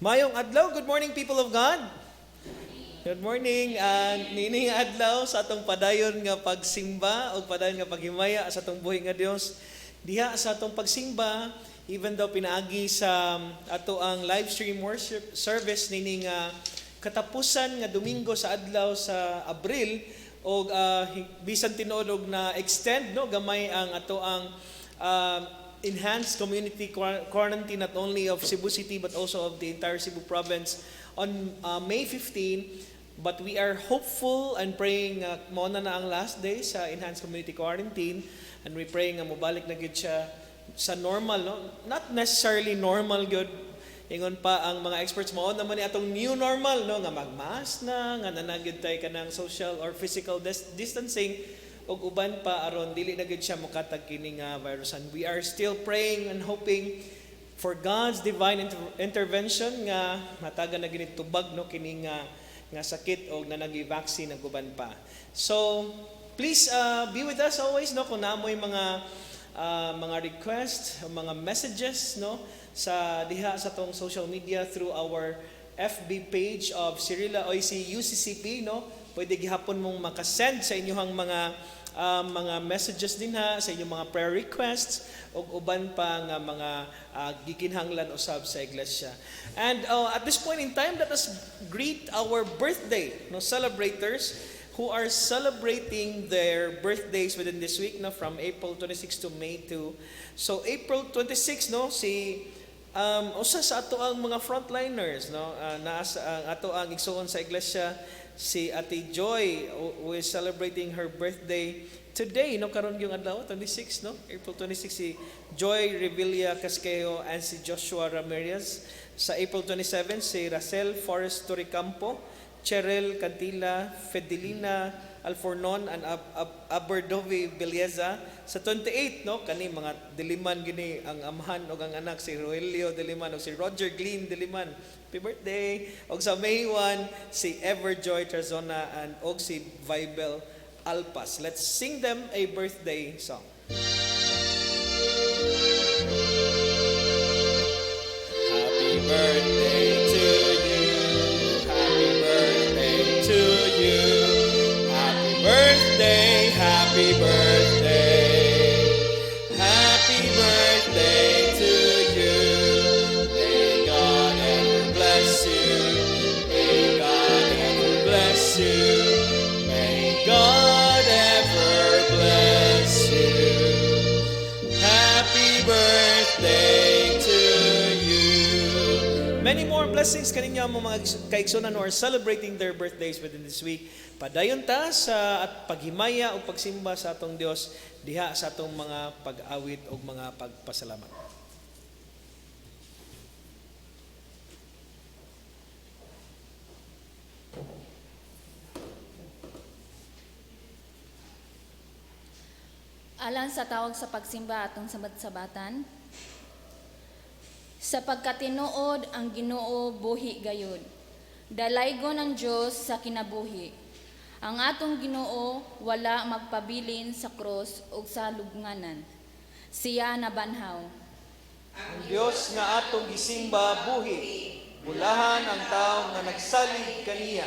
Mayong adlaw, good morning people of God. Good morning. Nining adlaw sa atong padayon nga pagsimba o padayon nga paghimaya sa atong buhi nga Dios. Diha sa atong pagsimba, even though pinaagi sa ato ang live stream worship service nining katapusan nga Domingo sa adlaw sa Abril o bisan tinuod og na extend no gamay ang ato ang enhanced community quarantine not only of Cebu City but also of the entire Cebu province on May 15. But we are hopeful and praying mo na ang last day sa enhanced community quarantine, and we praying nga mobalik na gid siya sa normal, no? Not necessarily normal good. Ingon pa ang mga experts mo naman ni atong new normal, no, nga magmask na nga nanagid tay kanang social or physical distancing og uban pa aron dili na gid siya mokatag kini nga virus. And we are still praying and hoping for God's divine intervention nga matagan na gini tubag no kini nga sakit og nanagi vaccine ang uban pa. So please be with us always no kung naamoy mga request, mga messages no sa diha sa tong social media through our FB page of Cirilla Oisi UCCP no. Pwede gihapon mong makasend sa inyong mga messages din ha, sa inyong mga prayer requests o uban pa nga mga gikinhanglan usab sa iglesia. And at this point in time, let us greet our birthday celebrators who are celebrating their birthdays within this week no, from April 26 to May 2. So April 26 no, si usa sa ato ang mga frontliners no, naasa ang ato ang igsoon sa iglesia, si Ate Joy, who is celebrating her birthday today, no, karon yung adlaw 26 no, April 26, si Joy Revilla Casquejo and si Joshua Ramirez. Sa April 27, si Racel Forrest Toricampo, Cheryl Cantila, Fedelina Alfornon and Aberdovi Belleza. Sa 28 no, kani mga Diliman gini ang amahan o ang anak, si Roelio Diliman o si Roger Glean Diliman. Happy birthday. Og sa May 1, si Everjoy Tarzona and og si Vibel Alpas. Let's sing them a birthday song. Happy birthday to you. Happy birthday to you. Happy birthday, happy birthday. Happy birthday to you. May God ever bless you. May God ever bless you. May God ever bless you. Happy birthday to you. Many more blessings kaninyo ang mga kaigsunan who are celebrating their birthdays within this week. Padayon ta sa at paghimaya o pagsimba sa atong Dios diha sa atong mga pag-awit o mga pagpasalamat. Alang sa tawag sa pagsimba atong sabat-sabatan, sa pagkatinuod ang Ginoo buhi gayud. Dalaygon ang Dios sa kinabuhi. Ang atong Ginoo wala magpabilin sa krus ug sa lubnganan. Siya nabanhaw. Ang Dios nga atong gisimba buhi, bulahan ang tawo nga nagsalig kaniya.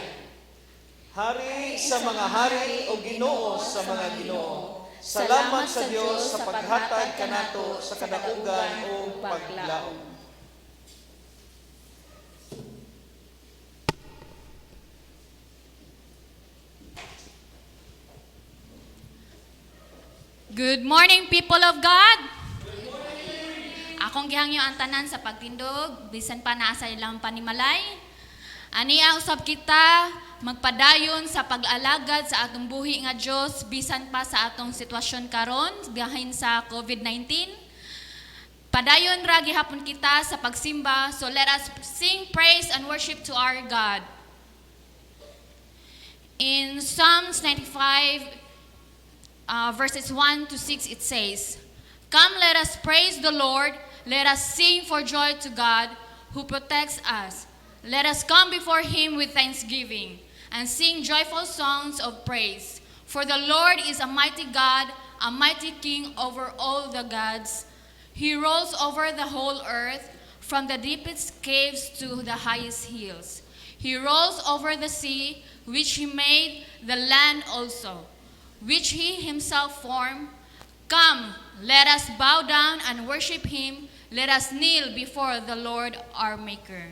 Hari sa mga hari o Ginoo sa mga Ginoo. Salamat sa Dios sa paghatag kanato sa kadakugan o paglaom. Good morning, people of God. Good morning. Akong gihangyo ang tanan sa pagtindog, bisan pa nasa ilang panimalay. Aniya usab kita magpadayon sa pag-alagad sa atong buhi nga Dios bisan pa sa atong sitwasyon karon bahin sa COVID-19. Padayon ra gihapon kita sa pagsimba, so let us sing praise and worship to our God. In Psalms 95 verses 1 to 6 it says, "Come, let us praise the Lord, let us sing for joy to God who protects us. Let us come before him with thanksgiving and sing joyful songs of praise. For the Lord is a mighty God, a mighty King over all the gods. He rules over the whole earth. from the deepest caves to the highest hills. He rolls over the sea, which he made, the land also, which he himself formed. Come, let us bow down and worship him. Let us kneel before the Lord our Maker.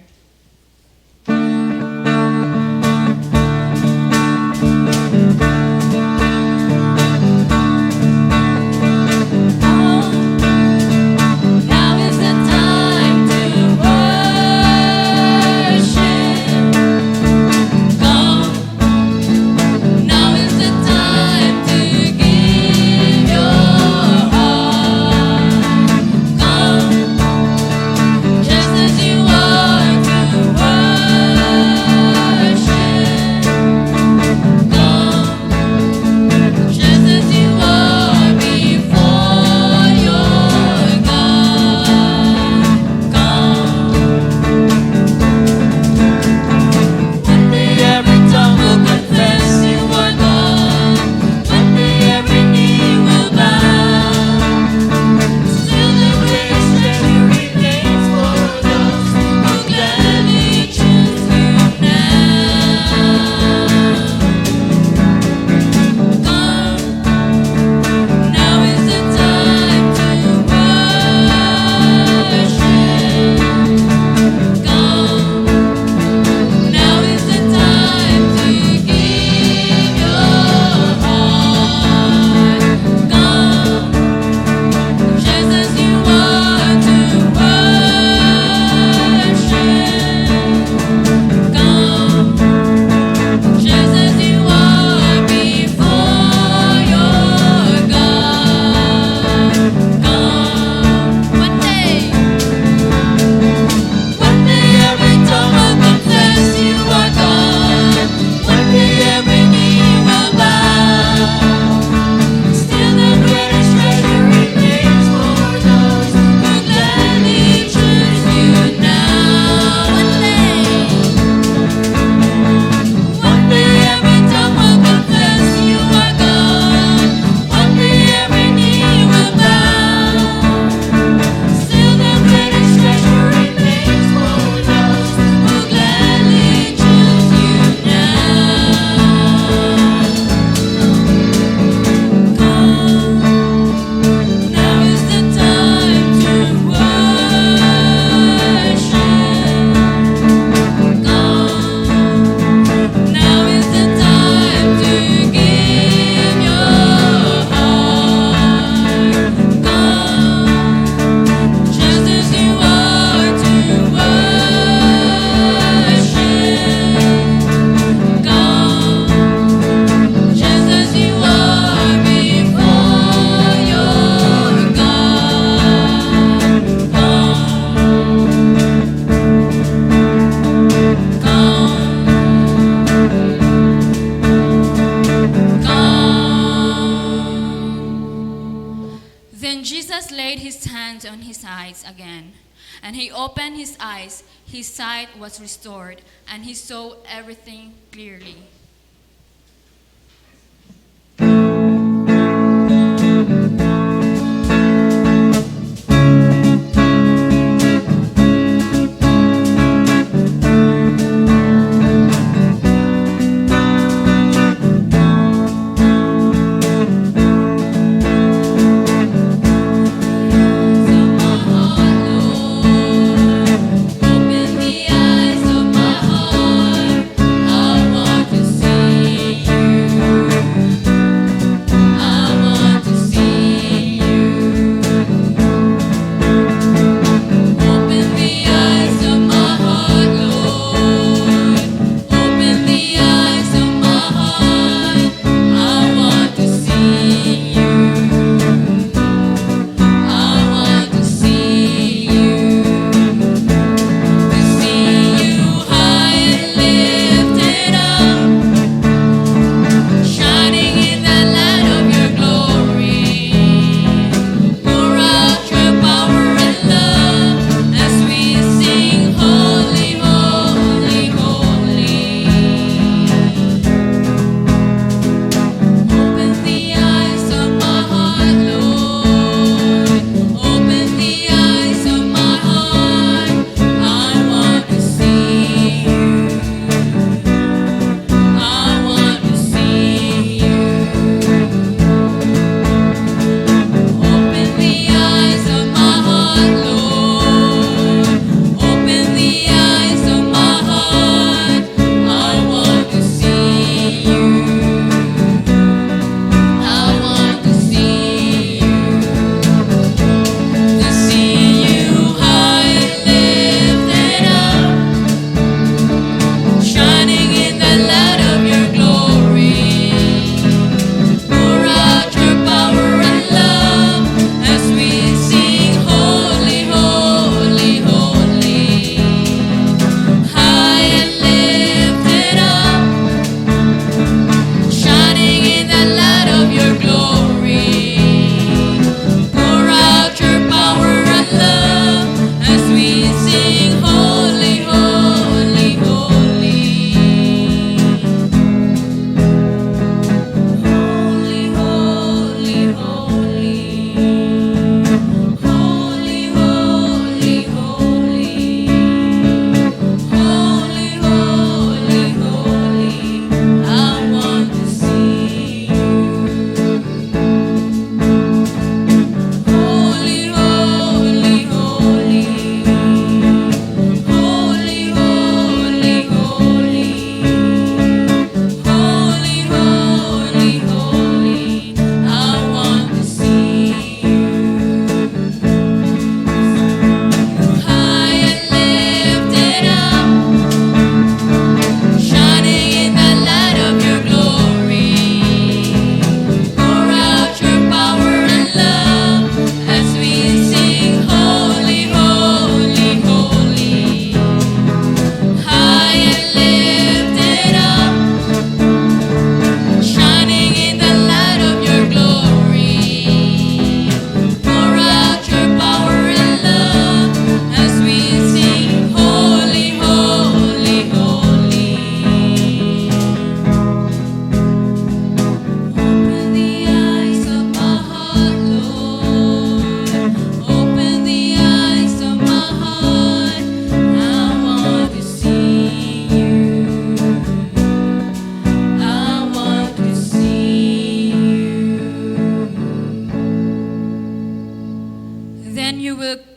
Again. And he opened his eyes, his sight was restored, and he saw everything clearly. Open the eyes of my heart. I want to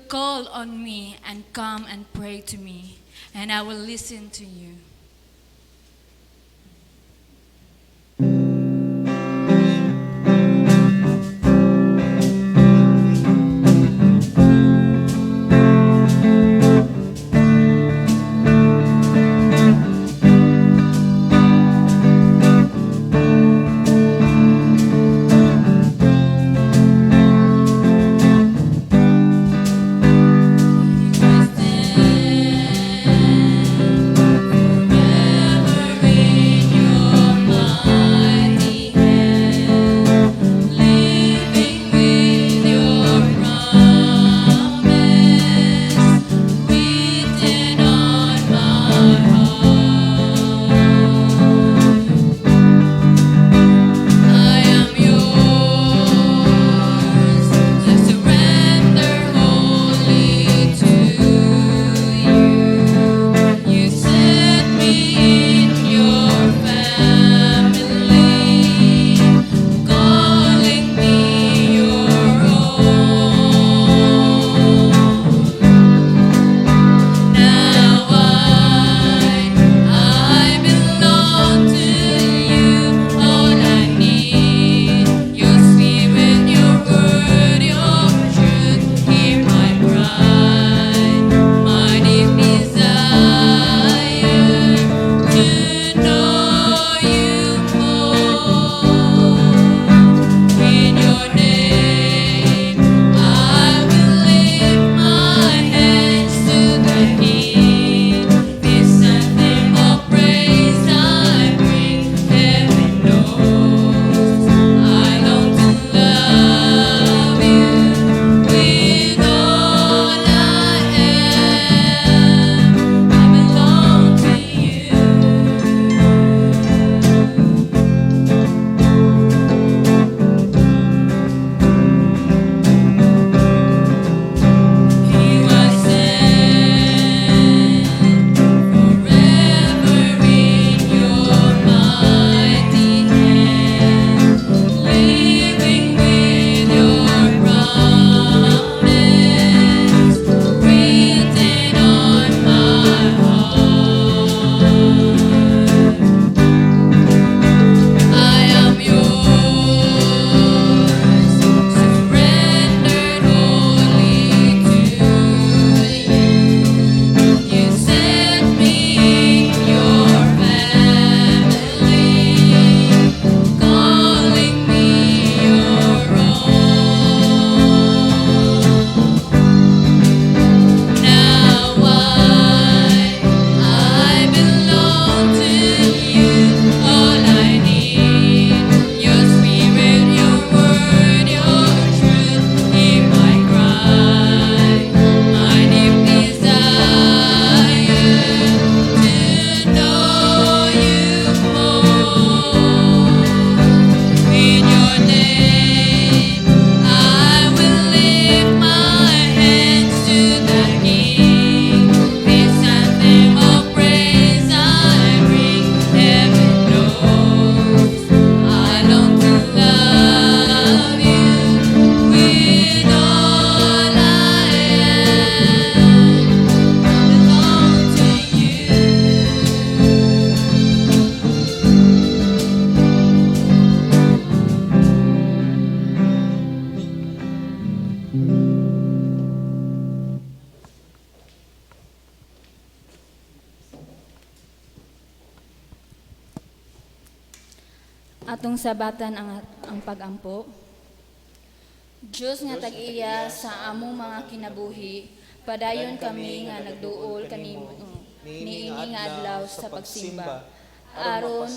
call on me and come and pray to me, and I will listen to you. Atong sabatan ang pag-ampo. Diyos nga tag-iya sa among mga kinabuhi, padayon kami nga nagduol kanimo niini nga adlaw sa pagsimba. Aron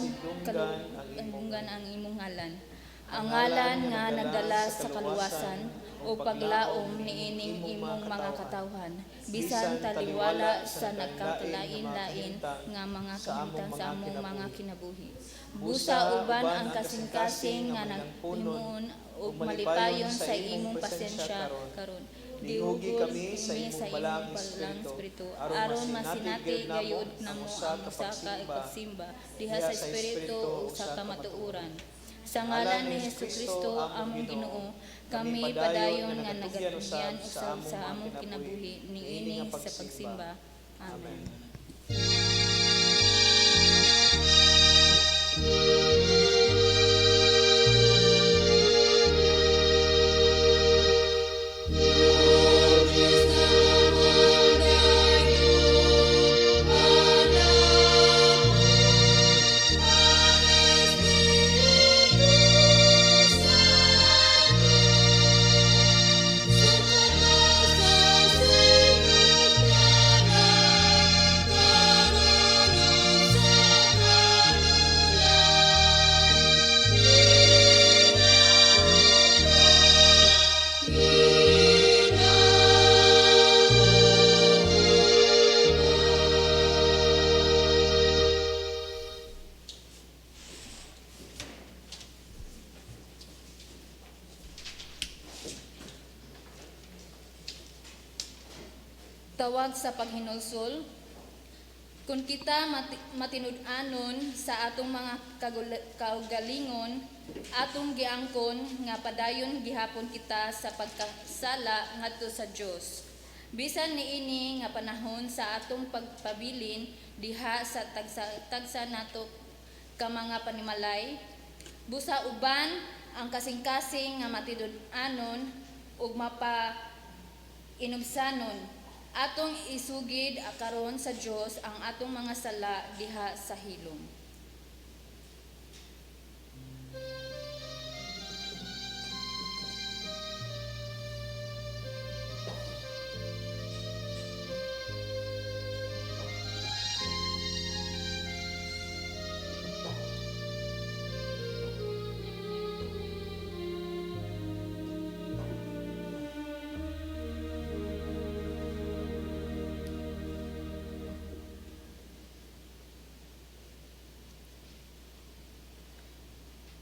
kalunggan ang imong ngalan. Ang ngalan nga nagdala sa kaluwasan o paglaom niining imong mga katawhan. Bisan taliwala sa nagkakalain-lain nga mga kahimtang sa among mga kinabuhi. Busa uban ang kasing-kasing nga naghimuon ug malipayon sa imong pasensya karon. Dihugi kami sa imong imong balangis palang Espiritu, Espiritu aron masinati gayud namo ang usa ka pagsimba diha sa Espiritu ug sa kamatuoran. Sa ngalan ni Jesucristo among Ginoo, kami padayon nga nagatugyan usab sa among kinabuhi niini sa pagsimba. Amen. Tawag sa paghinulsol. Kung kita matinud-anon sa atong mga kaugalingon, atong giangkon nga padayon gihapon kita sa pagkasala ngadto sa Dios. Bisan niini nga panahon sa atong pagpabilin diha sa tagsa nato ka mga panimalay, busa uban ang kasing-kasing nga matinud-anon ug inubsanon. Atong isugid karon sa Dios ang atong mga sala diha sa hilom.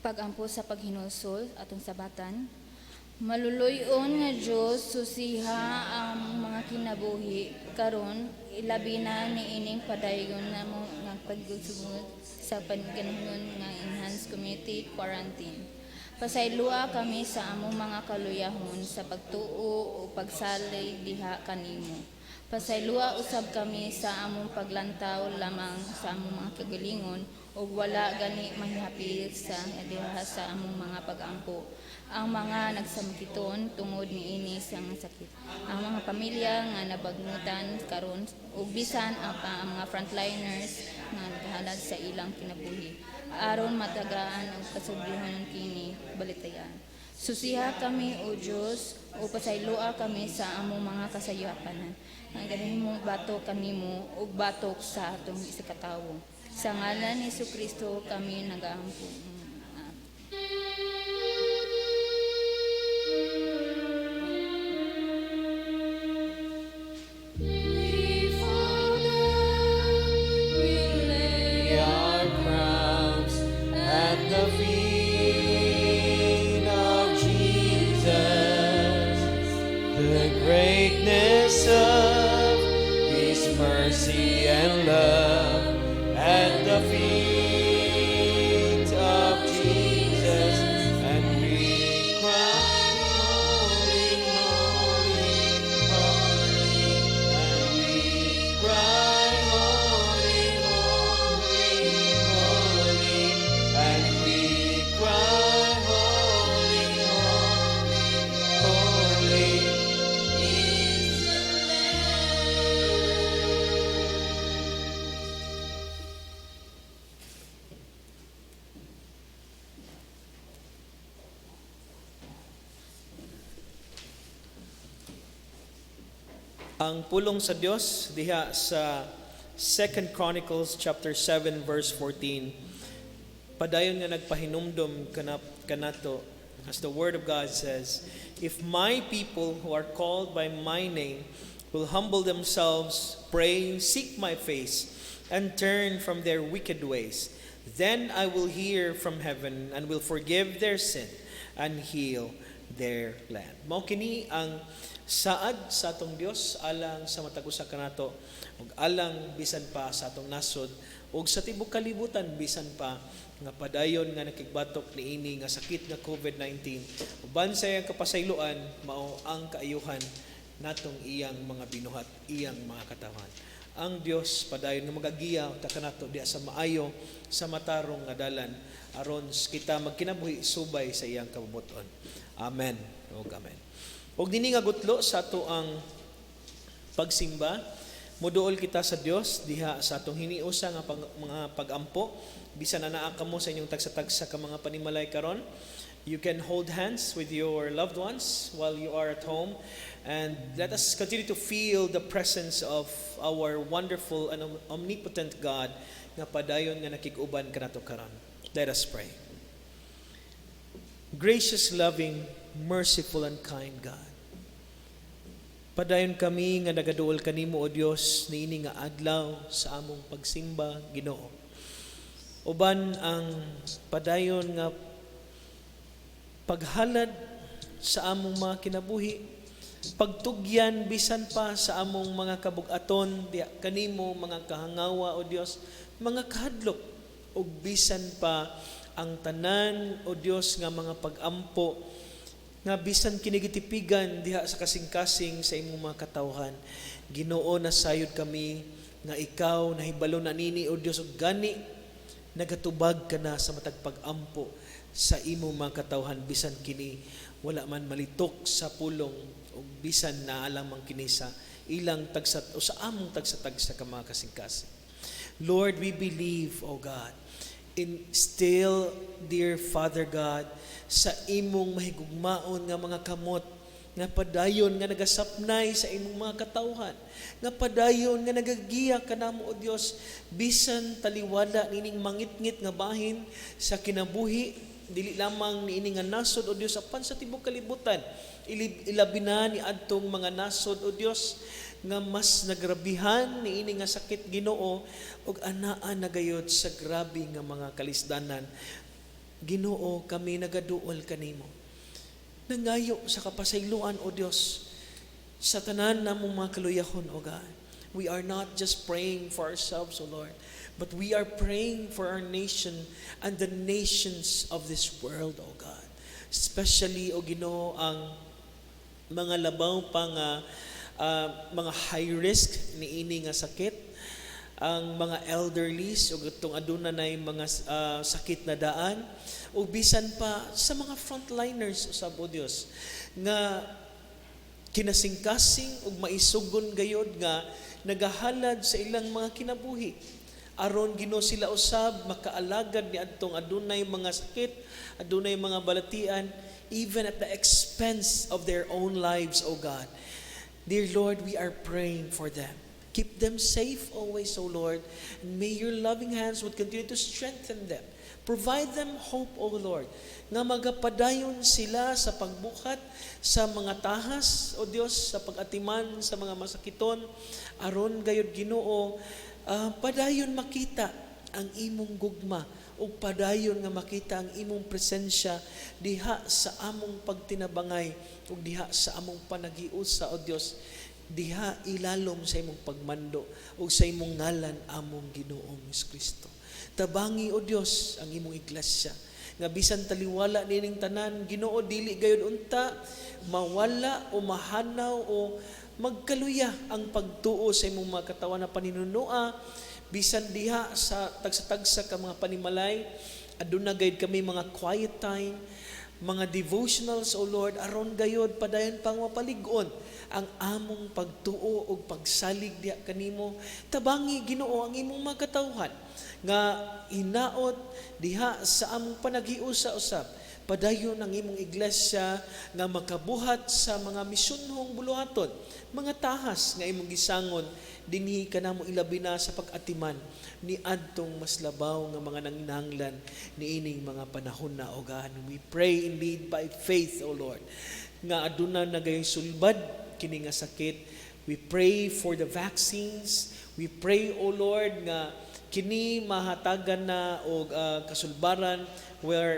Pagampo sa paghinulsol atong sabatan. Maluluyon nga Dios susiha ang mga kinabuhi karon ilabi na niining padayon namo nga pagsugod sa panganahon nga enhanced community quarantine. Pasaylua kami sa among mga kaluyahon sa pagtuo o pagsalay diha kanimo. Pasaylua usab kami sa among paglantaw lamang sa among mga kagalingon ug wala gani mahihapil sa diha sa among mga pag-angko ang mga nagsamkiton tungod niini sang sakit. Ang mga pamilya nga nabagnutan karon ug bisan ang mga frontliners nga naghalad sa ilang kinabuhi aron matagaan ang kasugduhan kini balitayan. Susiha kami o Dios o pasaylua kami sa among mga kasayapanan. Nga ganin mo batok kanimo ug batok sa atong isikatawo. Sa ngalan ni Jesucristo kami nagaampo. Greatness of His mercy and love at the feet of Jesus, and we cry, holy, holy, holy, and we cry, holy, holy, holy, and we cry, holy, holy, holy. Ang pulong sa Dios diha sa 2 Chronicles chapter 7 verse 14. Padayon nga nagpahinumdom kanato as the word of God says, "If my people who are called by my name will humble themselves, pray, seek my face, and turn from their wicked ways, then I will hear from heaven and will forgive their sin and heal their land." Mao kini ang saad sa atong Dios alang sa matag usa kanato ug alang bisan pa sa atong nasod ug sa tibuok kalibutan bisan pa nga padayon nga nakigbatok niini nga sakit nga COVID-19 uban sa iyang kapasayloan mao ang kaayuhan natong iyang mga binuhat, iyang mga katawan. Ang Dios padayon nga magagiya ta kanato diha sa maayo sa matarong nga dalan aron kita magkinabuhi subay sa iyang kabubuton. Amen. Ug amen. Ug dinhi nga gutlo sa ato ang pagsimba, muduol kita sa Dios diha sa atong hiniusa nga mga pagampo bisan na naa kamo sa inyong tagsa-tagsa ka mga panimalay karon. You can hold hands with your loved ones while you are at home, and let us continue to feel the presence of our wonderful and omnipotent God nga padayon nga nakig-uban kanato karon. Let us pray. Gracious, loving, merciful, and kind God, padayon kami nga nagaduol kanimo o Dios niini nga adlaw sa among pagsimba Ginoo. Uban ang padayon nga paghalad sa among mga kinabuhi, pagtugyan bisan pa sa among mga kabug-aton diya kanimo mga kahangawa o Dios, mga kahadlok ug bisan pa ang tanan o Dios nga mga pagampo nga bisan kinigitipigan diha sa kasing-kasing sa imong mga katawhan. Ginoo, nasayod kami nga ikaw nahibalo na nini o Dios ug gani nagatubag ka na sa matag pag-ampo sa imong mga katawhan bisan kini wala man malitok sa pulong o bisan na alamang kini sa ilang tagsat o sa among tagsatagsa ka mga kasing-kasing. Lord, we believe, O God, in still, dear Father God, sa imong mahigugmaon nga mga kamot nga padayon nga nagasapnay sa imong mga katawhan, nga padayon nga nagagiya kanamo o Dios bisan taliwala nining mangitngit nga bahin sa kinabuhi, dili lamang niini nga nasod o Dios apan sa tibuok kalibutan, ilabi na ni adtong mga nasod o Dios nga mas nagrabihan niini nga sakit Ginoo ug anaa nagayod sa grabe nga mga kalisdanan. Ginoo, kami nagaduol kanimo. Nangayo sa kapasayloan o Dios sa tanan namong mga kaluyahon o God. We are not just praying for ourselves, O Lord, but we are praying for our nation and the nations of this world, O God. Especially, O Ginoo, ang mga labaw pa nga mga high risk niini nga sakit, ang mga elderlies o itong aduna na mga sakit na daan, o bisan pa sa mga frontliners sa Dios nga kinasingkasing ug maisugon gayod nga nagahalad sa ilang mga kinabuhi aron Ginoo sila usab makaalagad ni adtong adunay mga sakit, adunay mga balatian, even at the expense of their own lives, O God. Dear Lord, we are praying for them. Keep them safe always, O Lord, and may your loving hands would continue to strengthen them. Provide them hope, O Lord, nga magapadayon sila sa pagbukat sa mga tahas, O Dios, sa pag-atiman sa mga masakiton, aron gayud Ginoo, padayon makita ang imong gugma, o padayon nga makita ang imong presensya diha sa among pagtinabangay, o diha sa among panagiusa, O Dios, diha ilalom sa imong pagmando, o sa imong ngalan among Ginoong Kristo. Tabangi, O Dios, ang imong iglesia nga bisan taliwala nining tanan, Ginoo, dili gayud unta mawala o mahanaw o magkaluya ang pagtuo sa imong mga katawan na paninunua bisan diha sa tagsa-tagsa ka mga panimalay. Aduna gayud kami mga quiet time, mga devotionals, O Lord, aron gayod padayon pang mapalig-on ang among pagtuo ug pagsalig diha kanimo. Tabangi, Ginoo, ang imong mga katawhan nga hinaot diha sa among panaghiusa usab. Padayon ang imong iglesia nga makabuhat sa mga misyonhong buluhaton, mga tahas nga imong gisangon dinhi kanamo ilabi na sa pag-atiman ni adtong mas labaw nga mga nanginahanglan niining mga panahon na, O God. We pray indeed by faith, O Lord, nga aduna na gayong sulbad kini nga sakit. We pray for the vaccines. We pray, O Lord, nga kini mahatagan na og kasulbaran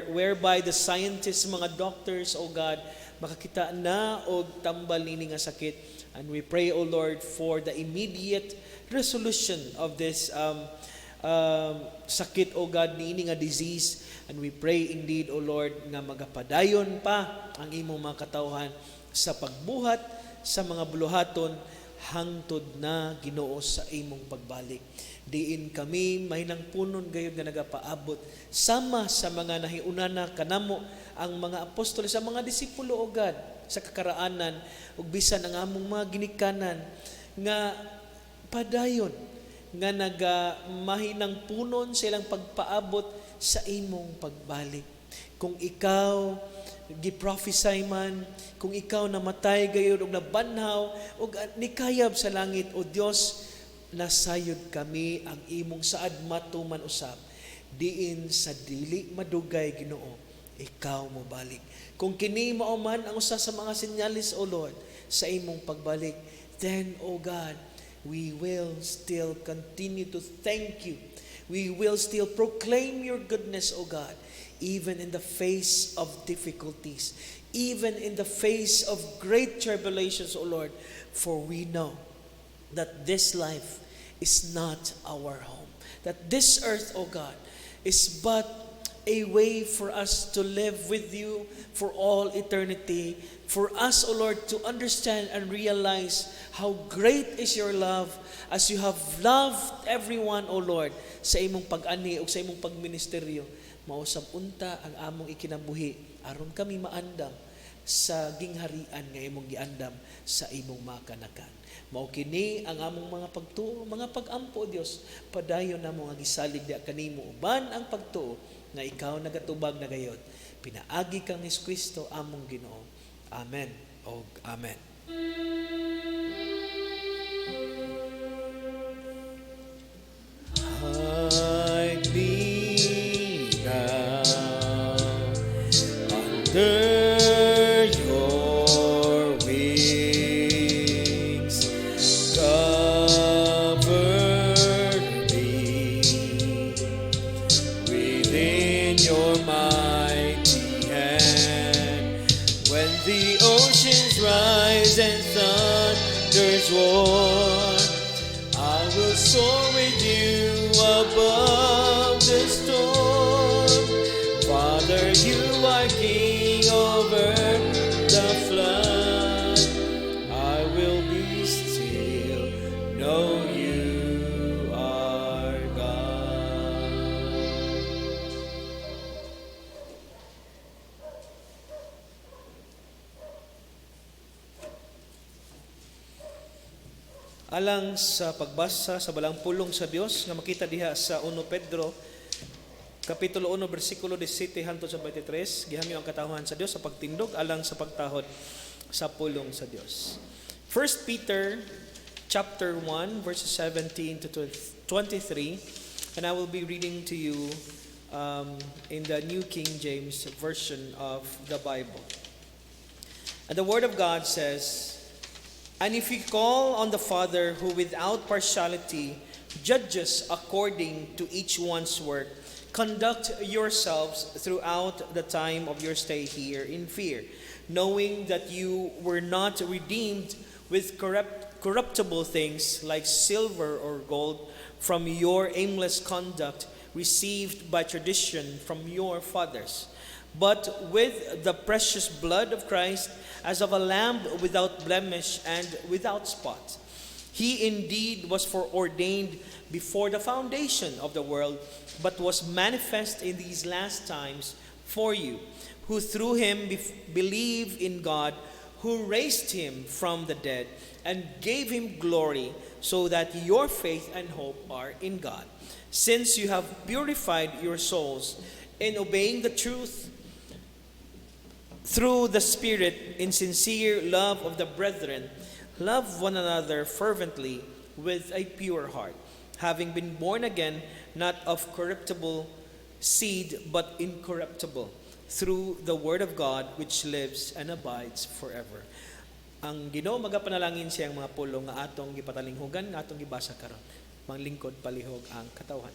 whereby the scientists, mga doctors, O God, makakita na og tambal nini nga sakit. And we pray, O Lord, for the immediate resolution of this sakit, O God, niini nga disease. And we pray indeed, O Lord, nga magapadayon pa ang imong mga katawhan sa pagbuhat sa mga buluhaton hangtod na Ginoo sa imong pagbalik. Diin kami mahinang punon gayud nga nagapaabot sama sa mga nahiunana kanamo ang mga apostol sa mga disipulo, O God, sa kakaraanan ug bisan ang among mga ginikanan nga padayon nga nagamahinang punon sa ilang pagpaabot sa imong pagbalik. Kung ikaw giprophesy man, kung ikaw namatay gayud og nabanhaw og nikayab sa langit, O Dios, nasayod kami ang imong saad matuman usab diin sa dili madugay, Ginoo, ikaw mo balik. Kung kini mao man ang usa sa mga senyalis, O Lord, sa imong pagbalik, then, O God, we will still continue to thank you. We will still proclaim your goodness, O God, even in the face of difficulties, even in the face of great tribulations, O Lord, for we know that this life is not our home. That this earth, O God, is but a way for us to live with you for all eternity. For us, O Lord, to understand and realize how great is your love as you have loved everyone, O Lord, sa imong pag-ani o sa imong pagministeryo. Mausab unta ang among ikinabuhi aron kami maandam sa gingharian nga imong giandam sa imong mga kanakan. Mao kini ang among mga pagtuo, mga pag-ampo, Dios, padayon namo nga gisalig diha kanimo uban ang pagtuo nga ikaw nagatubag na gayod. Pinaagi kang ni Kristo among Ginoo. Amen og amen. Hide me now under your wings, cover me within your mighty hand. When the oceans rise and thunders roar, I will soar with you above the storm. Father, you are king over the flood. I will be still, know you are God. Alang sa pagbasa sa balang pulong sa Dios nga makita diha sa 1 Pedro kapitulo 1 bersikulo 17 hangtod sa 23, gihangyo ang katawhan sa Dios sa pagtindog alang sa pagtahod sa pulong sa Dios. 1 Peter chapter 1 verses 17 to 23, and I will be reading to you in the New King James version of the Bible. And the word of God says, "And if you call on the Father who without partiality judges according to each one's work, conduct yourselves throughout the time of your stay here in fear, knowing that you were not redeemed with corruptible things like silver or gold from your aimless conduct received by tradition from your fathers, but with the precious blood of Christ, as of a lamb without blemish and without spot. He indeed was foreordained before the foundation of the world, but was manifest in these last times for you, who through him believe in God, who raised him from the dead and gave him glory, so that your faith and hope are in God. Since you have purified your souls in obeying the truth through the Spirit in sincere love of the brethren, love one another fervently with a pure heart, having been born again, not of corruptible seed, but incorruptible, through the word of God which lives and abides forever." Ang Ginoo magapanalangin siyang mga pulong nga atong gipatalinghugan, nga atong gibasa karon. Manglingkod palihog ang katawhan.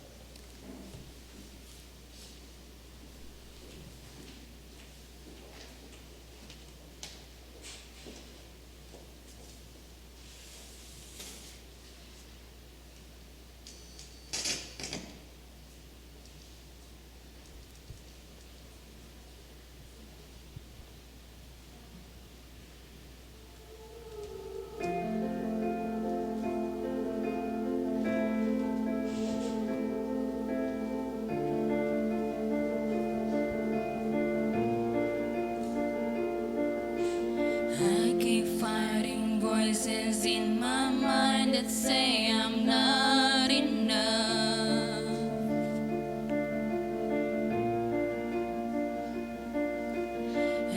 that say I'm not enough.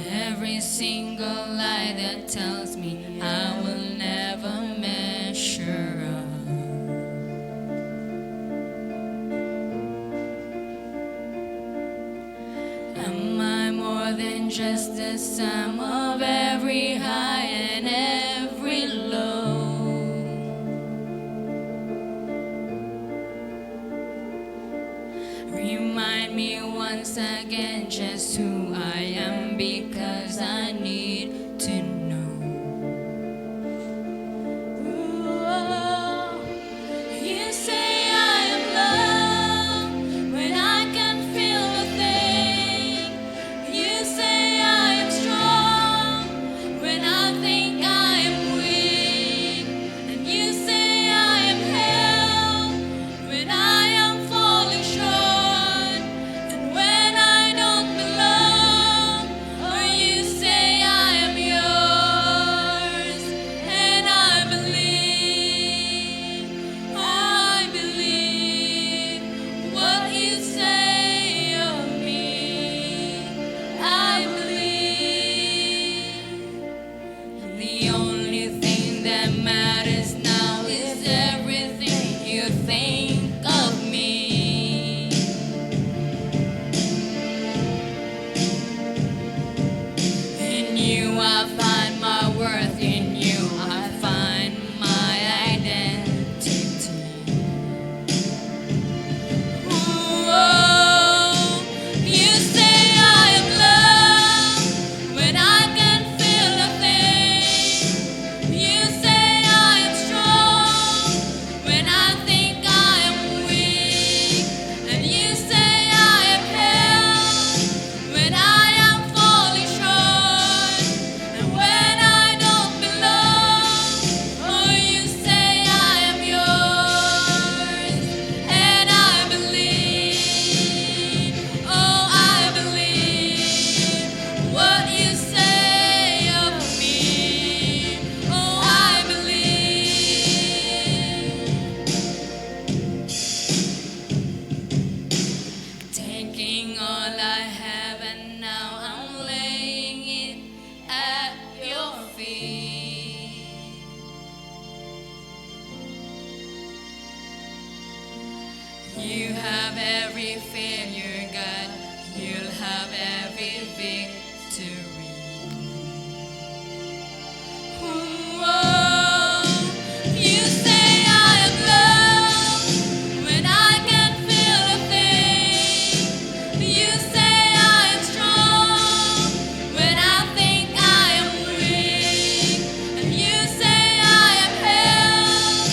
Every single lie that tells me I will never measure up. Am I more than just the sum of every high and every low? Remind me once again just who I am, because I need to know. Ooh, you say I am loved when I can feel a thing. You say I am strong when I think I am weak. And you say I am held when I am falling short. And when I don't belong, or you say I am yours. And I believe, I believe what you say of me. I believe the only thing that matters now is everything you think of me. In you I find my worth, in you I find my identity. Ooh, you say I am loved when I can feel a thing. You say I am strong when I think I am weak. And you say I am held when I am falling short. And when I don't belong, oh, you say I am yours. And I believe, oh, I believe what you say of me. Oh, I believe. Taking all I have and now I'm laying it at your feet. You have every failure, God. You'll have every victory. Whoa, you say I am loved when I can feel a thing. You say I am strong when I think I am weak. And you say I am held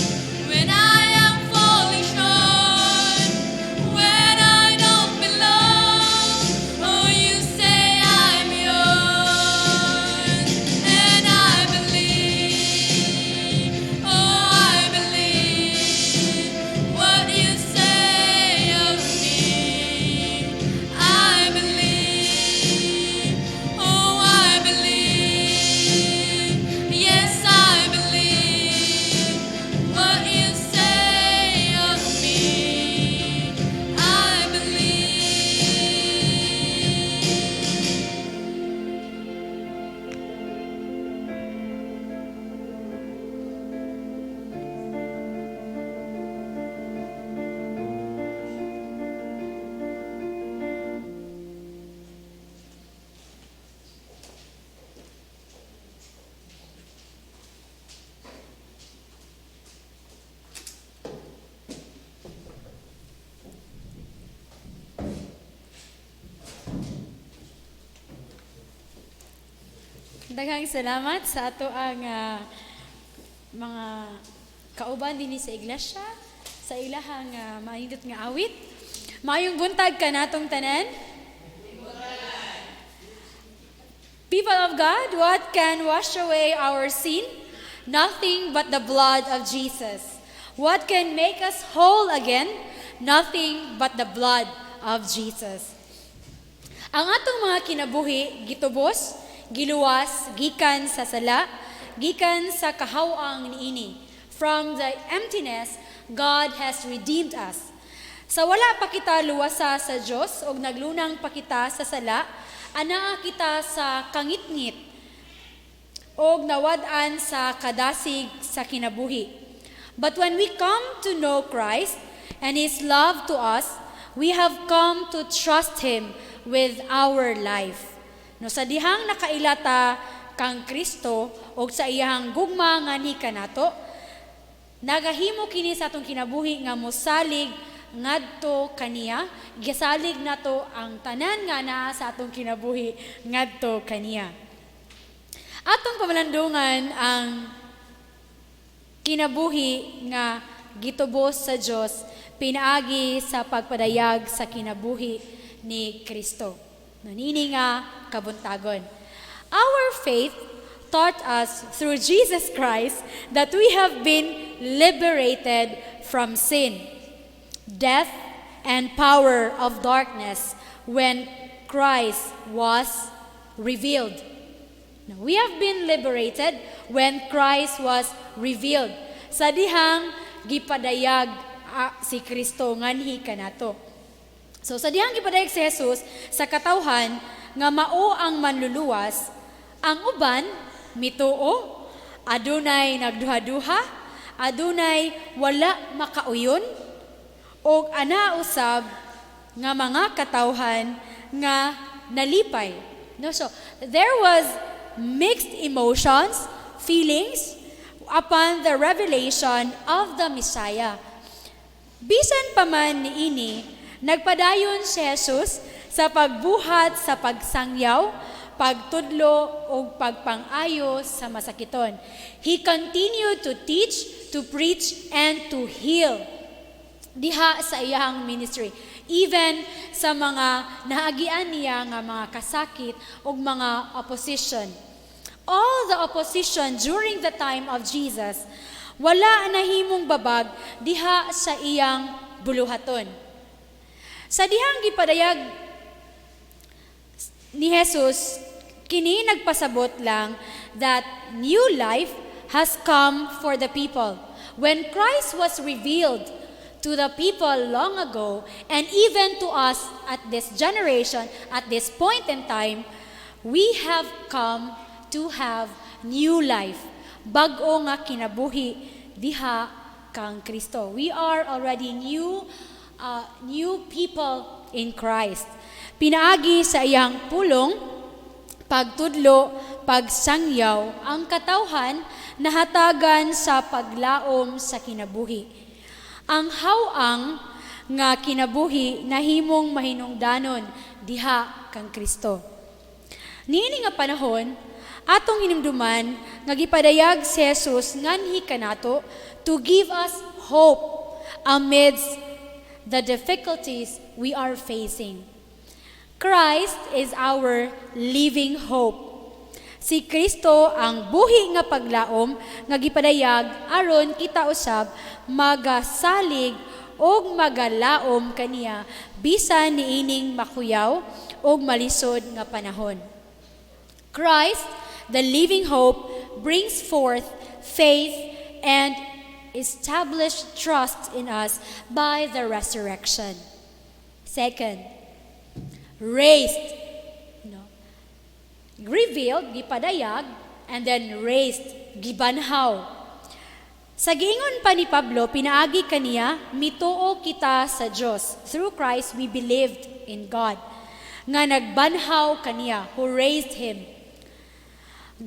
when I am falling short. When I don't belong, oh, you say I am yours. And I believe, oh, I believe what you say of me. I believe, oh, I believe, yes, I believe what you say of me. I believe. Daghang salamat sa ato ang mga kauban dinhi sa iglesia, sa ilahang maindot nga awit. Maayong buntag ka natong tanan. People of God, what can wash away our sin? Nothing but the blood of Jesus. What can make us whole again? Nothing but the blood of Jesus. Ang atong mga kinabuhi gitubos, giluwas gikan sa sala, gikan sa kahawang niini. From the emptiness, God has redeemed us. Sa wala pa kita luwasa sa Dios og naglunang pa kita sa sala, anaa kita sa kangitngit og nawad-an sa kadasig sa kinabuhi. But when we come to know Christ and His love to us, we have come to trust Him with our life. No, sa dihang nakailata kang Kristo o sa iyang gugma nga ni kanato, nagahimo kini sa atong kinabuhi nga mosalig ngadto kaniya, gisalig nato ang tanan nga naa sa atong kinabuhi ngadto kaniya. Atong pamalandungan ang kinabuhi nga gitubos sa Dios pinaagi sa pagpadayag sa kinabuhi ni Kristo. Nanini nga kabuntagon. Our faith taught us through Jesus Christ that we have been liberated from sin, death, and power of darkness when Christ was revealed. Now, we have been liberated when Christ was revealed. Sa dihang gipadayag si Kristo nganhi kanato. So sa dihang gipadayag si Jesus sa katawhan nga mao ang manluluwas, ang uban mituo, adunay nagduha-duha, adunay wala makauyon, og ana usab nga mga katawhan nga nalipay. No, so there was mixed emotions, feelings upon the revelation of the Messiah. Bisan pa man niini, nagpadayon si Jesus sa pagbuhat sa pagsangyaw, pagtudlo o pagpang-ayo sa masakiton. He continued to teach, to preach, and to heal diha sa iyang ministry. Even sa mga nahagian niya nga mga kasakit o mga opposition. All the opposition during the time of Jesus, wala nahimong babag diha sa iyang buluhaton. Sa dihang gipadayag ni Jesus, kini nagpasabot lang that new life has come for the people. When Christ was revealed to the people long ago, and even to us at this generation, at this point in time, we have come to have new life. Bag-o nga kinabuhi diha kang Kristo. We are already new people in Christ. Pinaagi sa iyang pulong, pagtudlo, pagsangyaw, ang katawhan nahatagan sa paglaom sa kinabuhi. Ang hawang nga kinabuhi nahimong mahinungdanon diha kang Kristo. Niini nga panahon, atong hinumduman nga gipadayag si Jesus nganhi kanato to give us hope amidst the difficulties we are facing. Christ is our living hope. Si Kristo ang buhi nga paglaom nga gipadayag aron kita usab magasalig og magalaom kaniya bisan niining makuyaw og malisod nga panahon. Christ, the living hope, brings forth faith and establish trust in us by the resurrection. Second, raised, revealed, gipadayag, and then raised, gibanhaw. Sa giingon pa ni Pablo, pinaagi kaniya, mituo kita sa Diyos. Through Christ, we believed in God. Nga nagbanhaw kaniya, who raised Him.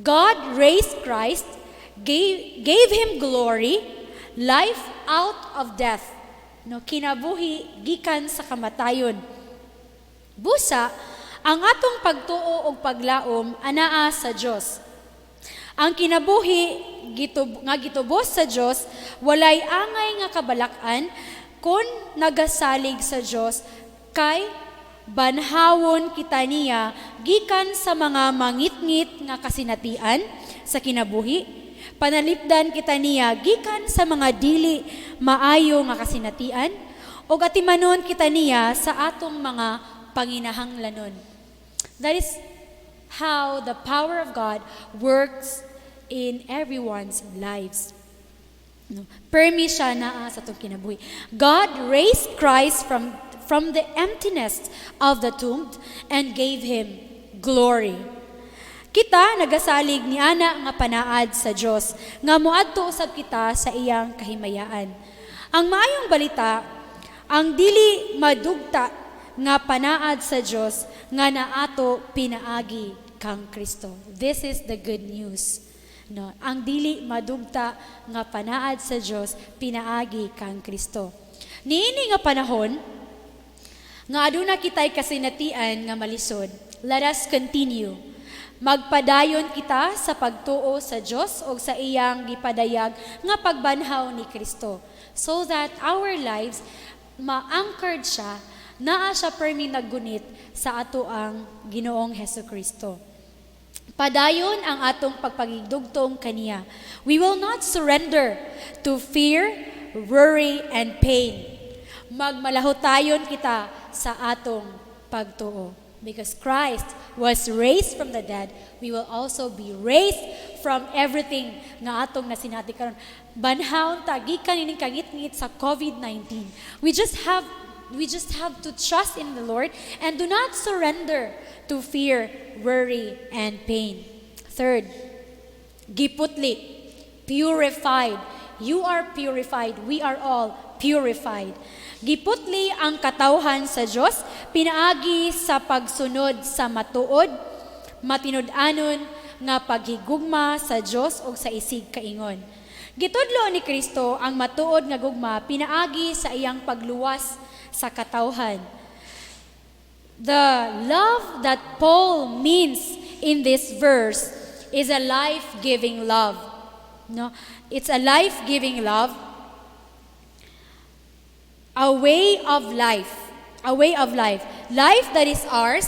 God raised Christ, gave Him glory, life out of death. Kinabuhi, gikan sa kamatayon. Busa, ang atong pagtuo o paglaom, anaa sa Diyos. Ang kinabuhi, gitubos sa Diyos, walay angay nga kabalakan, kung nagasalig sa Diyos, kay banhawon kita niya, gikan sa mga mangitngit nga kasinatian sa kinabuhi, panalipdan kita niya, gikan sa mga dili maayo nga kasinatian, o gatimanon kita niya sa atong mga panginahanglanon. That is how the power of God works in everyone's lives. No, permi siya naa sa itong kinabuhi. God raised Christ from the emptiness of the tomb and gave Him glory. Kita nagasalig ni ana nga panaad sa Dios nga moadto usab kita sa iyang kahimayaan. Ang maayong balita, ang dili madugta nga panaad sa Dios nga naato pinaagi kang Kristo. This is the good news. No, ang dili madugta nga panaad sa Dios pinaagi kang Kristo. Niini nga panahon nga aduna kitay kasinatian nga malisod. Let us continue. Magpadayon kita sa pagtuo sa Dios o sa iyang gipadayag nga pagbanhaw ni Kristo, so that our lives ma-anchored siya, naa siya permi naggunit sa ato ang Ginoong Hesukristo. Padayon ang atong pagpagigdugtong kaniya. We will not surrender to fear, worry, and pain. Magmalahotayon kita sa atong pagtuo. Because Christ was raised from the dead, we will also be raised from everything nga atong nasinati karon. Banhaw ta gikan ining kangit-ngit sa COVID-19. We just have to trust in the Lord and do not surrender to fear, worry, and pain. Third, giputli, purified. You are purified. We are all purified. Giputli ang katawhan sa Dios, pinaagi sa pagsunod sa matuod, matinud-anon nga paghigugma sa Dios o sa isig kaingon. Gitudlo ni Kristo ang matuod nga gugma pinaagi sa iyang pagluwas sa katawhan. The love that Paul means in this verse is a life-giving love. No, it's a life-giving love. A way of life. A way of life. Life that is ours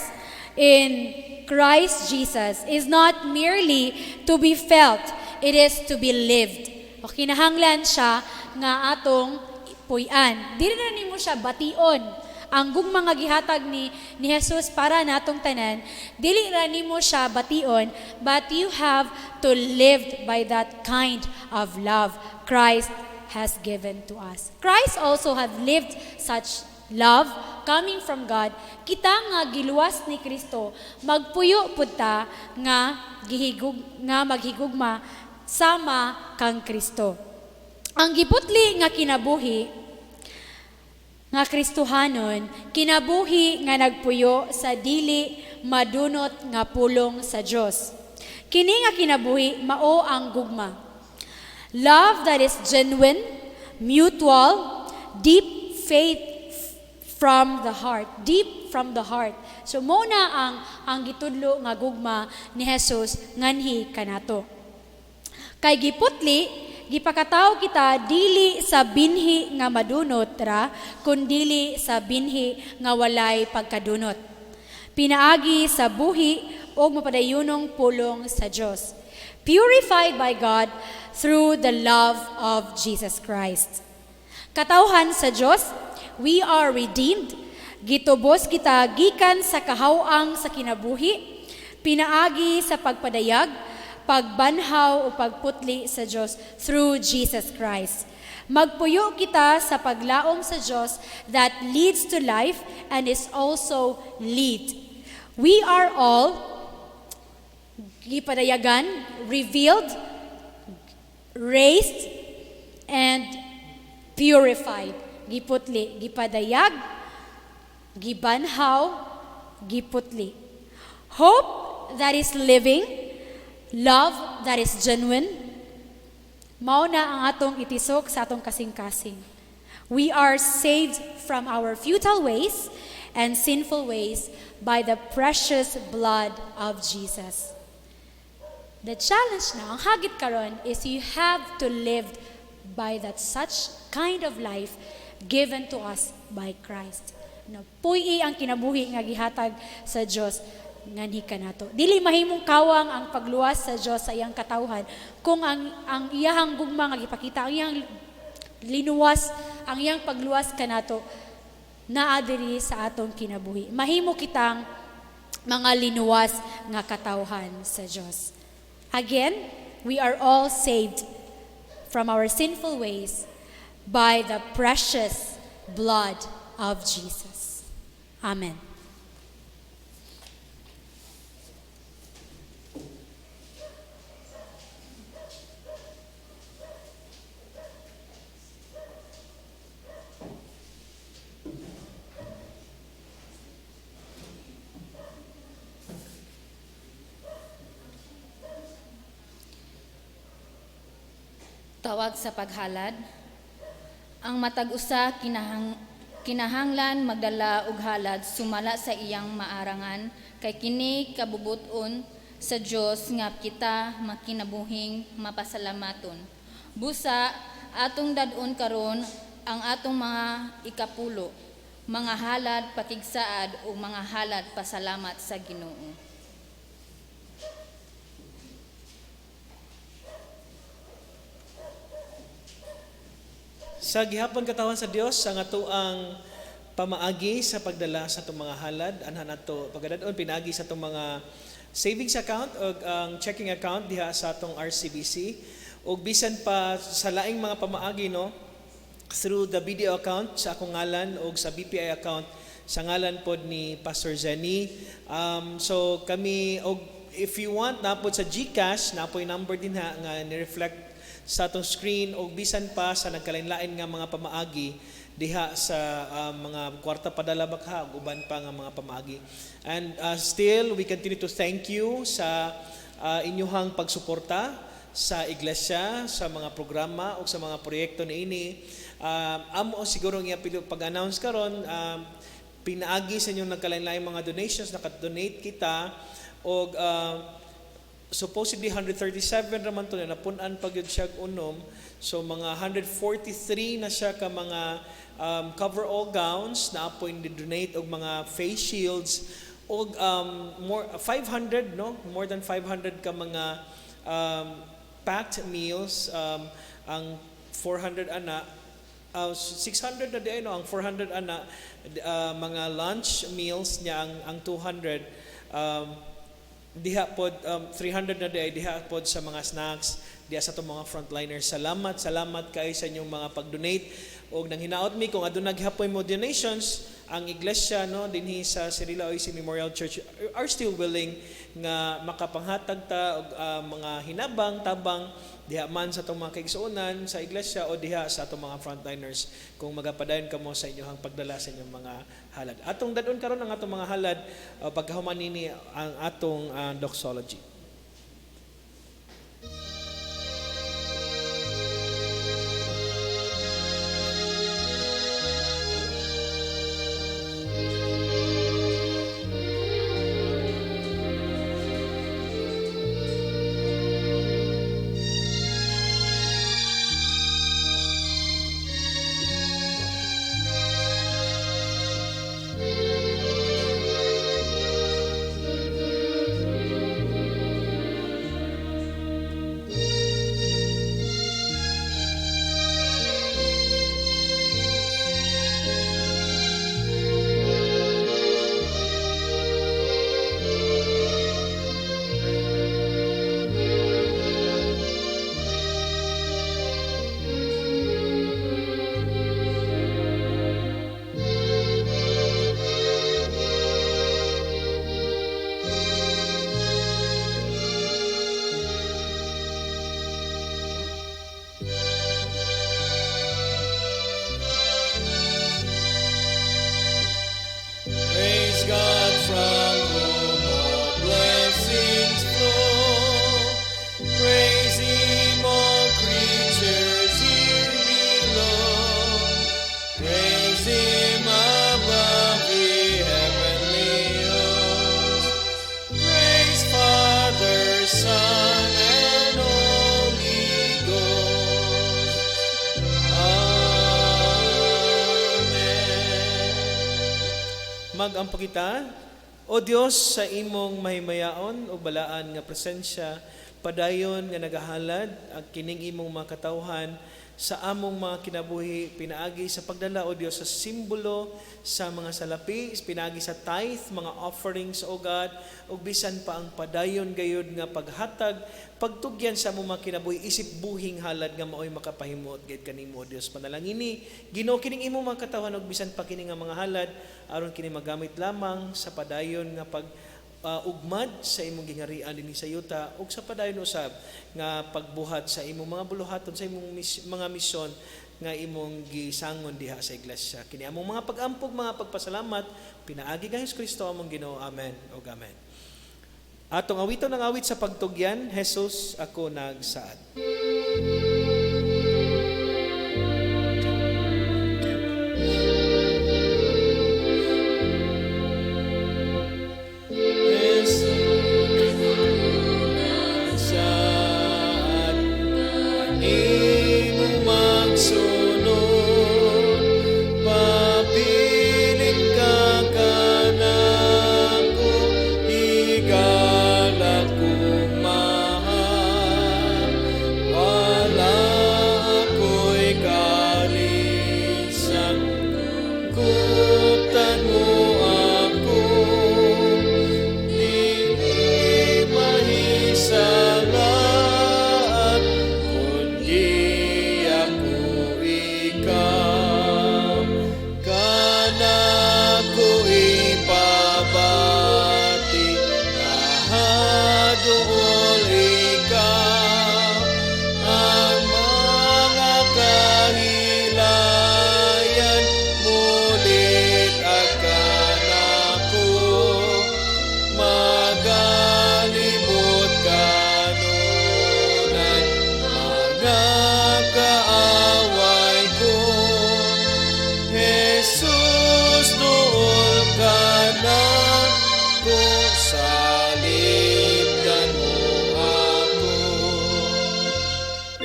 in Christ Jesus is not merely to be felt, it is to be lived. O kinahanglan siya nga atong puy-an. Dili na nimo siya bation. Ang gugma nga gihatag ni Jesus para natong tanan, dili ra nimo siya bation, but you have to live by that kind of love Christ has given to us. Christ also have lived such love coming from God. Kita nga giluwas ni Kristo, magpuyo pud ta nga maghigugma sama kang Kristo. Ang giputli nga kinabuhi nga Kristohanon, kinabuhi nga nagpuyo sa dili madunot nga pulong sa Dios. Kini nga kinabuhi mao ang gugma. Love that is genuine, mutual, deep faith from the heart. Deep from the heart. So muna ang gitudlo nga gugma ni Jesus nganhi kanato. Kay giputli, gipakataw kita dili sa binhi nga madunot ra, kundili sa binhi nga walay pagkadunot. Pinaagi sa buhi o mapadayunong pulong sa Dios. Purified by God through the love of Jesus Christ. Katawhan sa Dios, we are redeemed. Gitubos kita gikan sa kahawang sa kinabuhi, pinaagi sa pagpadayag, pagbanhaw o pagputli sa Dios through Jesus Christ. Magpuyo kita sa paglaom sa Dios that leads to life and is also lead. We are all gipadayagan, revealed, raised, and purified. Giputli, gipadayag, gibanhaw, giputli. Hope that is living, love that is genuine, mao na ang atong itisok sa atong kasing-kasing. We are saved from our futile ways and sinful ways by the precious blood of Jesus. The challenge now, ang hagit karon, is you have to live by that such kind of life given to us by Christ. No, puy ang kinabuhi nga gihatag sa Dios nganhi kanato. Dili mahimong kawang ang pagluwas sa Dios sa iyang katawhan kung ang iyahang gugma nga gipakita, ang iyang linuwas, ang iyang pagluwas kanato naa diri sa atong kinabuhi. Mahimo kitang mga linuwas nga katawhan sa Dios. Again, we are all saved from our sinful ways by the precious blood of Jesus. Amen. Tawag sa paghalad. Ang matag usa kinahanglan magdala og halad sumala sa iyang maarangan kay kini kabubuton sa Dios nga kita makinabuhing mapasalamaton. Busa atong dadon karon ang atong mga ikapulo, mga halad pakigsaad o mga halad pasalamat sa Ginoo. Sa gihapon katawan sa Dios ang atoang pamaagi sa pagdala sa itong mga halad, anhan nato pagdadon pinaagi sa itong mga savings account o ang checking account diha sa atong RCBC o bisan pa sa laing mga pamaagi no through the BDO account sa akong ngalan o sa BPI account sa ngalan pod ni Pastor Zenny. So kami og if you want napod sa GCash napoy number din ha nga ni-reflect sa atong screen o bisan pa sa nagkalain-lain nga mga pamaagi diha sa mga kwarta padala bakha ug uban pa nga mga pamaagi. And still we continue to thank you sa inyuhang pagsuporta sa iglesia, sa mga programa o sa mga proyekto niini. Amo siguro nga pag-announce karon pinaagi sa inyong nagkalain-lain mga donations, naka-donate kita og supposedly 137 raman to na napunan pag yun siya unom. So mga 143 na siya ka mga cover-all gowns na apoy ni-donate og mga face shields og more 500 no more than 500 ka mga packed meals, ang 400 ana 600 na di no ang 400 ana mga lunch meals niya ang 200 diha pod 300 na day diha pod sa mga snacks diha sa itong mga frontliners. Salamat kay sa inyong mga pag-donate og nang hinaot mi kung aduna gihapon mo donations ang iglesia no dinhi sa Cirila OIC Memorial Church are still willing nga makapanghatag ta og mga hinabang tabang diha man sa itong mga kaigsuonan sa iglesia o diha sa itong mga frontliners kung magapadayon kamo sa inyong pagdala sa inyong mga halad. Atong dadon karon ang atong mga halad pagkahuman nini ang atong doxology. Mag-ampo kita, O Dios, sa imong mahimayaon o balaan nga presensya, padayon nga nagahalad ang kining imong mga katawhan sa among mga kinabuhi, pinaagi sa pagdala o Dios sa simbolo sa mga salapi, pinaagi sa tithe, mga offerings o God, ug bisan pa ang padayon gayud nga paghatag, pagtugyan sa among mga kinabuhi, isip buhing halad nga maoy makapahimot gayud kanimo o Dios. Panalangini, Ginoo kining imong mga katawhan ug bisan pa kini nga mga halad aron kini magamit lamang sa padayon nga ugmad sa imong gingarian dinhi sa yuta ug sa padayon usab nga pagbuhat sa imong mga buluhaton sa imong mga misyon nga imong gisangon diha sa iglesia. Kini among mga pag-ampog, mga pagpasalamat, pinaagi kay Hesus Kristo among Ginoo. Amen ug amen. Atong awiton ang awit sa pagtugyan, Jesus ako nagsaad.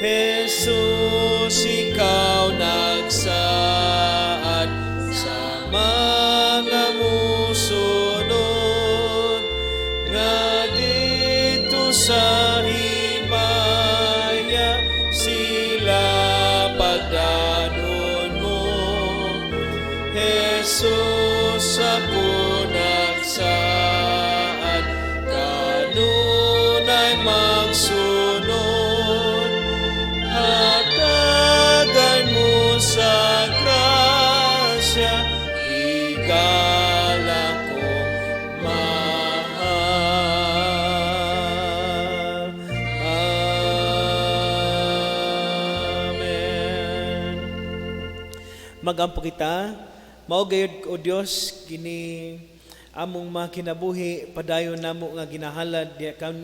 Jesus, ikaw nagsaad sa mga musunod nga dito sa himaya sila pagdanon mo. Jesus, ako nagsaad kanunay magsunod. Hatagan mo sa grasya, higala ko mahal. Amen. Magampo kita, mao gayud o Dios kini among mga kinabuhi, padayon namo nga ginahalad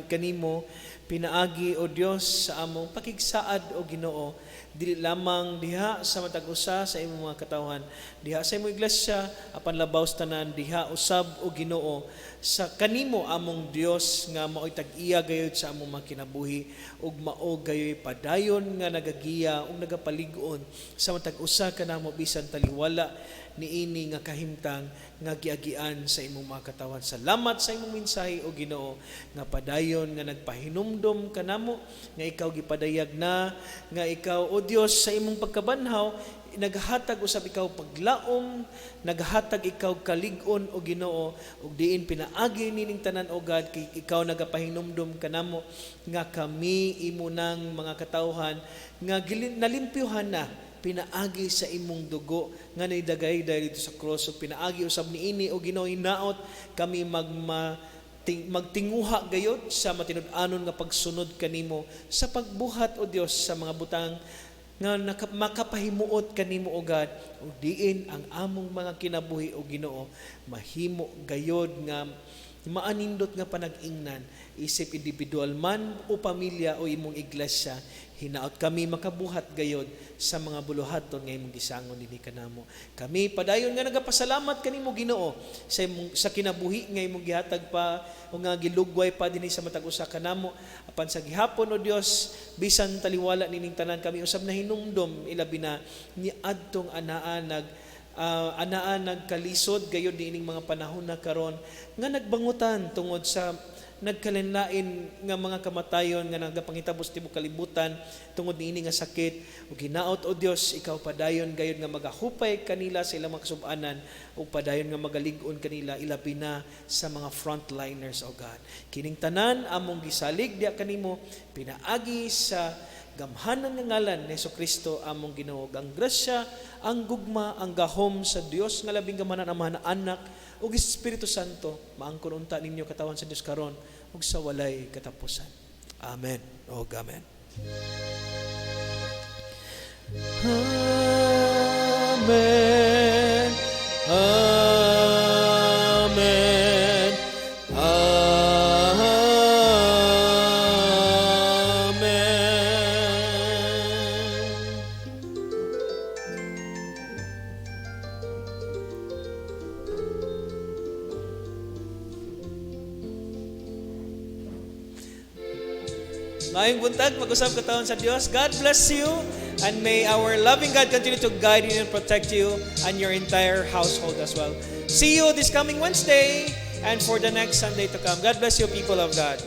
kanimo, pinaagi o Dios sa among pakigsaad o Ginoo, dili lamang diha sa matag usa sa imong mga katawhan, diha sa imong iglesia, apan labaw sa tanan diha usab o Ginoo sa kanimo among Dios nga maoy tag-iya gayud sa among mga kinabuhi ug mao gayoy padayon nga nagagiya ug nagapalig-on sa matag usa kanamo bisan taliwala niini nga kahimtang nga giagian sa imong mga katawan. Salamat sa imong mensahe o Ginoo nga padayon nga nagpahinumdom kanamo nga ikaw gipadayag na nga ikaw o Dios sa imong pagkabanhaw naghatag usab ikaw paglaom, naghatag ikaw kalig-on o Ginoo ug diin pinaagi nining tanan o God kay ikaw nagapahinumdom kanamo nga kami imo nang mga katawhan nga nalimpyuhan na pinaagi sa imong dugo nga naidagay dahil dito sa cross ug pinaagi usab niini o Ginoo hinaot kami magtinguha gayud sa matinud-anon nga pagsunod kanimo sa pagbuhat o Dios sa mga butang nga makapahimuot kanimo o God ug diin ang among mga kinabuhi o Ginoo mahimo gayod nga maanindot nga panag-ingnan isip individual man o pamilya o imong iglesia. Hinaot kami makabuhat gayod sa mga buluhaton nga imong gisangon dinhi kanamo. Kami padayon nga nagapasalamat kanimo Ginoo sa kinabuhi nga imong gihatag pa o nga gilugway pa dinhi sa matag usa kanamo apan sa gihapon o Dios bisan taliwala nining tanan kami usab na hinumdom ilabi na ni adtong anaan nagkalisod gayud niining mga panahon na karon nga nagbangutan tungod sa nagkalinlain nga mga kamatayon nga nagapangitabo sa tibuok kalibutan tungod niini nga sakit ug hinaot o Dios ikaw padayon gayud nga magahupay kanila sa ilang mga kasub-anan ug padayon nga magalig-on kanila ilabi na sa mga frontliners o God. Kining tanan among gisalig diha kanimo pinaagi sa gamhanan nga ngalan ni Jesucristo among Ginoo. Ang grasya, ang gugma, ang gahom sa Dios nga labing gamanan amahan na anak ug Espiritu Santo maangkon unta ninyo katawan sa Dios karon ug sa walay katapusan. Amen. O amen. Amen. Amen. Maayong buntag, mag-usap ka taon sa Diyos. God bless you, and may our loving God continue to guide you and protect you and your entire household as well. See you this coming Wednesday and for the next Sunday to come. God bless you, people of God.